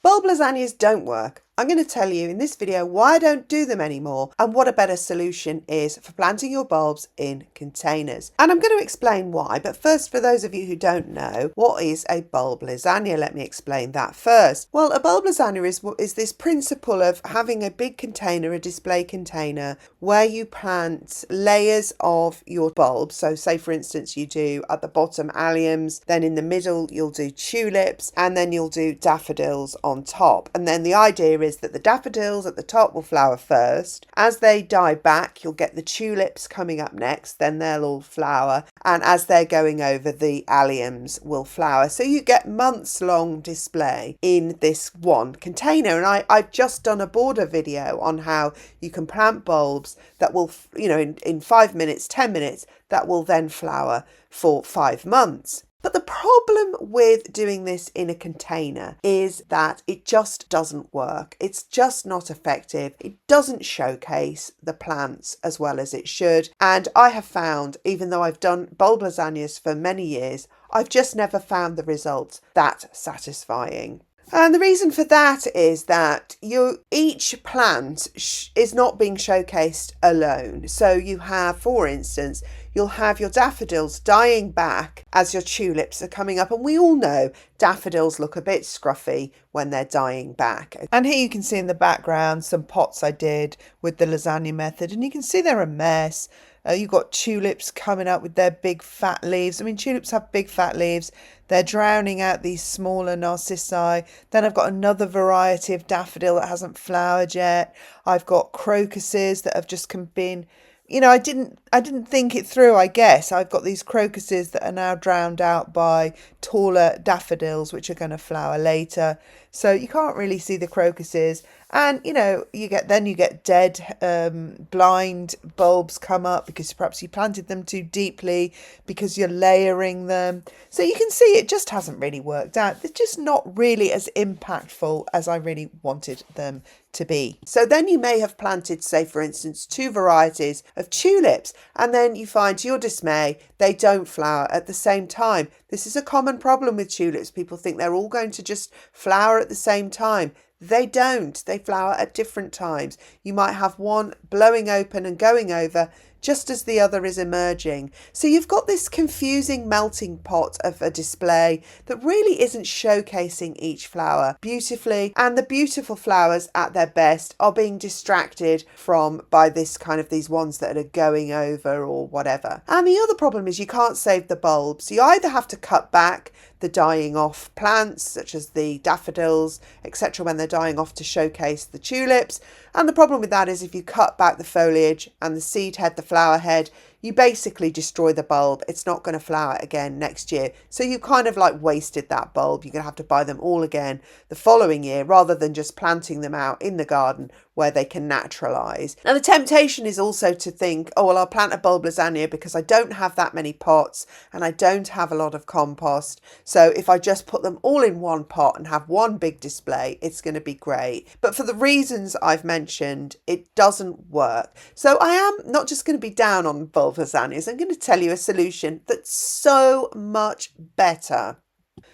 Bulb lasagnas don't work. I'm going to tell you in this video why I don't do them anymore and what a better solution is for planting your bulbs in containers. And I'm going to explain why, but first, for those of you who don't know, what is a bulb lasagna? Let me explain that first. Well, a bulb lasagna is this principle of having a big container, a display container, where you plant layers of your bulbs. So say for instance you do at the bottom alliums, then in the middle you'll do tulips, and then you'll do daffodils on top. And then the idea is that the daffodils at the top will flower first. As they die back, you'll get the tulips coming up next, then they'll all flower. And as they're going over, the alliums will flower. So you get months long display in this one container. And I've just done a border video on how you can plant bulbs that will, in 5 minutes, 10 minutes, that will then flower for 5 months. But the problem with doing this in a container is that it just doesn't work. It's just not effective. It doesn't showcase the plants as well as it should. And I have found, even though I've done bulb lasagnas for many years, I've just never found the results that satisfying. And the reason for that is that each plant is not being showcased alone. So you have, for instance, you'll have your daffodils dying back as your tulips are coming up. And we all know daffodils look a bit scruffy when they're dying back. And here you can see in the background some pots I did with the lasagna method. And you can see they're a mess. You've got tulips coming up with their big fat leaves. I mean, tulips have big fat leaves. They're drowning out these smaller narcissi. Then I've got another variety of daffodil that hasn't flowered yet. I've got crocuses that have just been, I didn't think it through, I guess. I've got these crocuses that are now drowned out by taller daffodils, which are going to flower later. So you can't really see the crocuses. And, you get dead, blind bulbs come up because perhaps you planted them too deeply because you're layering them. So you can see it just hasn't really worked out. They're just not really as impactful as I really wanted them to be. So then you may have planted, say, for instance, 2 varieties of tulips, and then you find to your dismay, they don't flower at the same time. This is a common problem with tulips. People think they're all going to just flower at the same time. They don't. They flower at different times. You might have one blowing open and going over just as the other is emerging. So you've got this confusing melting pot of a display that really isn't showcasing each flower beautifully. And the beautiful flowers at their best are being distracted from by these ones that are going over or whatever. And the other problem is you can't save the bulbs. You either have to cut back the dying off plants, such as the daffodils, etc., when they're dying off to showcase the tulips. And the problem with that is if you cut back the foliage and the seed head, the flower head, you basically destroy the bulb. It's not going to flower again next year. So you kind of like wasted that bulb. You're going to have to buy them all again the following year rather than just planting them out in the garden where they can naturalise. Now the temptation is also to think, oh, well, I'll plant a bulb lasagna because I don't have that many pots and I don't have a lot of compost. So if I just put them all in one pot and have one big display, it's going to be great. But for the reasons I've mentioned, it doesn't work. So I am not just going to be down on bulb lasagnas. I'm going to tell you a solution that's so much better.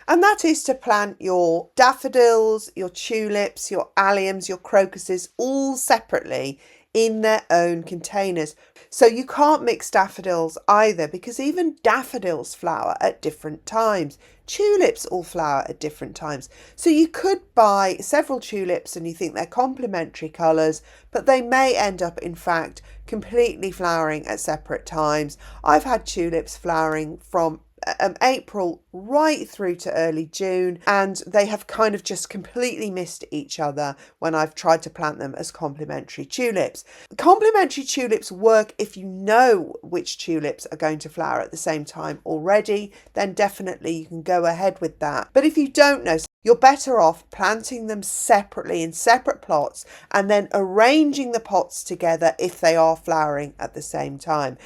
And that is to plant your daffodils, your tulips, your alliums, your crocuses all separately in their own containers. So you can't mix daffodils either because even daffodils flower at different times. Tulips all flower at different times. So you could buy several tulips and you think they're complementary colours, but they may end up, in fact, completely flowering at separate times. I've had tulips flowering from April right through to early June, and they have kind of just completely missed each other when I've tried to plant them as complementary tulips. Complementary tulips work if you know which tulips are going to flower at the same time already, then definitely you can go ahead with that. But if you don't know, you're better off planting them separately in separate plots and then arranging the pots together if they are flowering at the same time.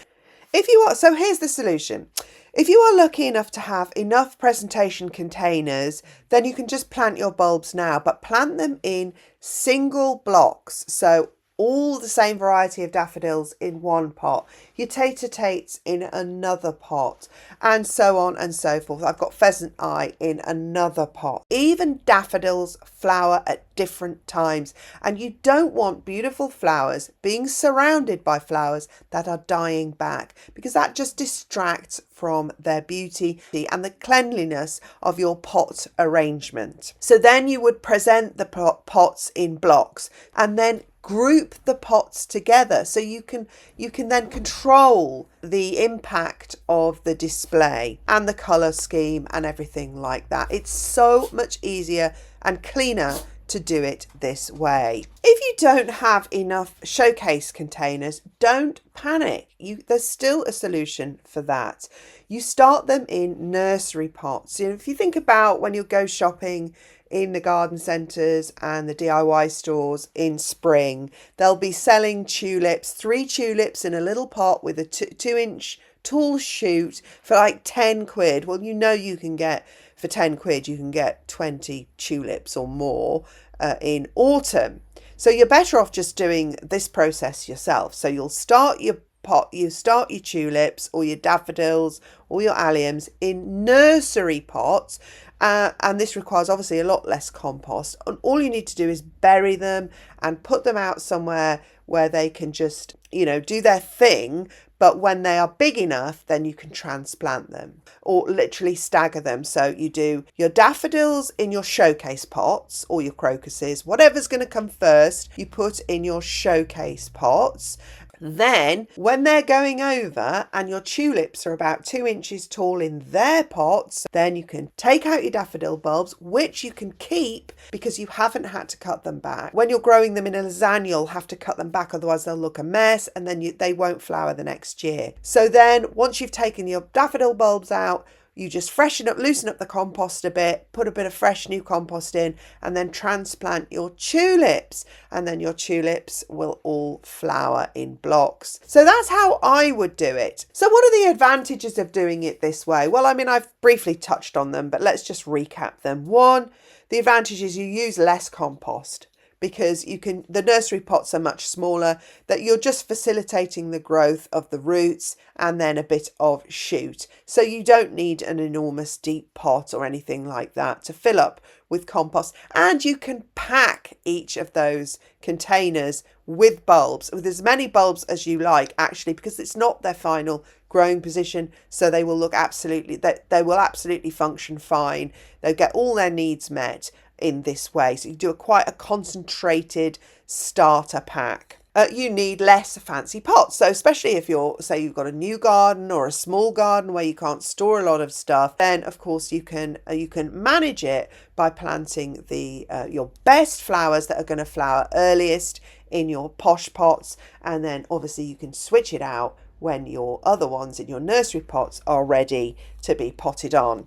So here's the solution. If you are lucky enough to have enough presentation containers, then you can just plant your bulbs now, but plant them in single blocks. So all the same variety of daffodils in one pot, your tater-tates in another pot, and so on and so forth. I've got pheasant eye in another pot. Even daffodils flower at different times, and you don't want beautiful flowers being surrounded by flowers that are dying back, because that just distracts from their beauty and the cleanliness of your pot arrangement. So then you would present the pots in blocks and then group the pots together, so you can then control the impact of the display and the color scheme and everything like that. It's so much easier and cleaner to do it this way. If you don't have enough showcase containers, don't panic. There's still a solution for that. You start them in nursery pots. If you think about when you go shopping in the garden centres and the DIY stores in spring, they'll be selling tulips, 3 tulips in a little pot with a 2-inch tall shoot for like 10 quid. Well, you can get, for 10 quid, you can get 20 tulips or more in autumn. So you're better off just doing this process yourself. So you'll start your pot, you start your tulips or your daffodils or your alliums in nursery pots, and this requires obviously a lot less compost, and all you need to do is bury them and put them out somewhere where they can just do their thing. But when they are big enough, then you can transplant them or literally stagger them. So you do your daffodils in your showcase pots, or your crocuses, whatever's going to come first, you put in your showcase pots. Then when they're going over and your tulips are about 2 inches tall in their pots, then you can take out your daffodil bulbs, which you can keep because you haven't had to cut them back. When you're growing them in a lasagna, you'll have to cut them back, otherwise they'll look a mess, and then they won't flower the next year. So then once you've taken your daffodil bulbs out, you just loosen up the compost a bit, put a bit of fresh new compost in, and then transplant your tulips, and then your tulips will all flower in blocks. So that's how I would do it. So what are the advantages of doing it this way? Well, I've briefly touched on them, but let's just recap them. One, the advantage is you use less compost, because the nursery pots are much smaller, that you're just facilitating the growth of the roots and then a bit of shoot. So you don't need an enormous deep pot or anything like that to fill up with compost. And you can pack each of those containers with bulbs, with as many bulbs as you like, actually, because it's not their final growing position. So they will they will absolutely function fine. They'll get all their needs met in this way. So you do quite a concentrated starter pack. You need less fancy pots. So especially if you've got a new garden or a small garden where you can't store a lot of stuff, then of course you can manage it by planting your best flowers that are going to flower earliest in your posh pots, and then obviously you can switch it out when your other ones in your nursery pots are ready to be potted on.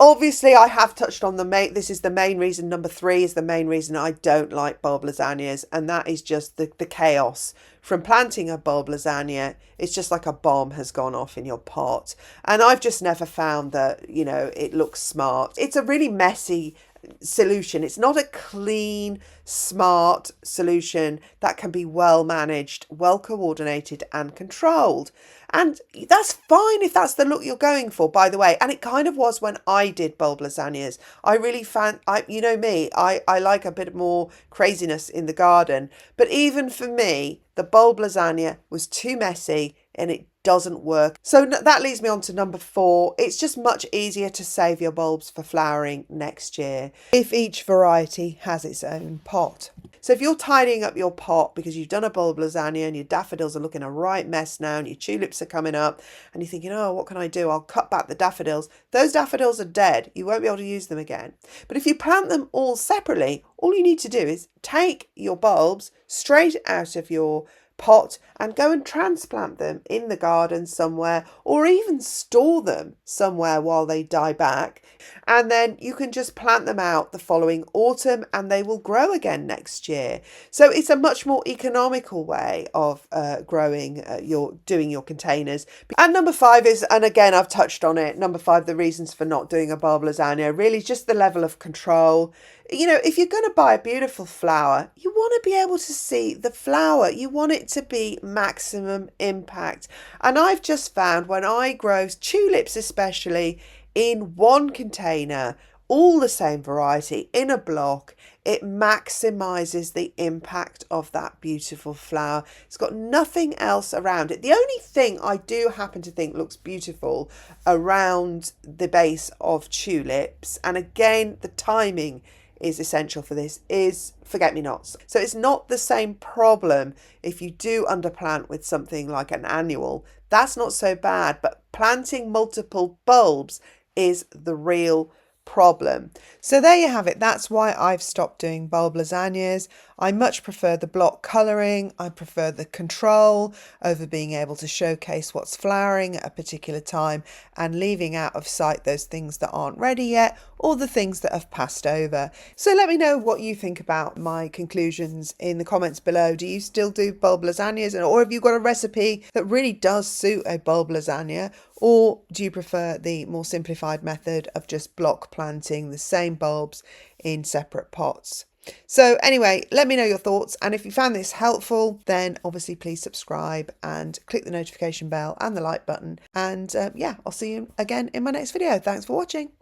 Obviously, I have touched on this is the main reason, number 3 is the main reason I don't like bulb lasagnas, and that is just the chaos. From planting a bulb lasagna, it's just like a bomb has gone off in your pot. And I've just never found that, it looks smart. It's a really messy solution. It's not a clean, smart solution that can be well managed, well coordinated and controlled. And that's fine if that's the look you're going for, by the way. And it kind of was when I did bulb lasagnas. I really I like a bit more craziness in the garden. But even for me, the bulb lasagna was too messy and it doesn't work. So that leads me on to number 4. It's just much easier to save your bulbs for flowering next year if each variety has its own pot. So if you're tidying up your pot because you've done a bulb lasagna and your daffodils are looking a right mess now and your tulips are coming up and you're thinking, oh, what can I do? I'll cut back the daffodils. Those daffodils are dead. You won't be able to use them again. But if you plant them all separately, all you need to do is take your bulbs straight out of your pot and go and transplant them in the garden somewhere, or even store them somewhere while they die back, and then you can just plant them out the following autumn and they will grow again next year. So it's a much more economical way of doing your containers. And number 5 is, and again I've touched on it, number 5, the reasons for not doing a bulb lasagna really is just the level of control. You know, if you're going to buy a beautiful flower, you want to be able to see the flower. You want it to be maximum impact. And I've just found when I grow tulips, especially in one container, all the same variety in a block, it maximizes the impact of that beautiful flower. It's got nothing else around it. The only thing I do happen to think looks beautiful around the base of tulips, and again, the timing is essential for this, is forget-me-nots. So it's not the same problem if you do underplant with something like an annual. That's not so bad, but planting multiple bulbs is the real problem. So there you have it. That's why I've stopped doing bulb lasagnas. I much prefer the block colouring. I prefer the control over being able to showcase what's flowering at a particular time and leaving out of sight those things that aren't ready yet or the things that have passed over. So let me know what you think about my conclusions in the comments below. Do you still do bulb lasagnas, or have you got a recipe that really does suit a bulb lasagna? Or do you prefer the more simplified method of just block planting the same bulbs in separate pots? So anyway, let me know your thoughts. And if you found this helpful, then obviously please subscribe and click the notification bell and the like button. And yeah, I'll see you again in my next video. Thanks for watching.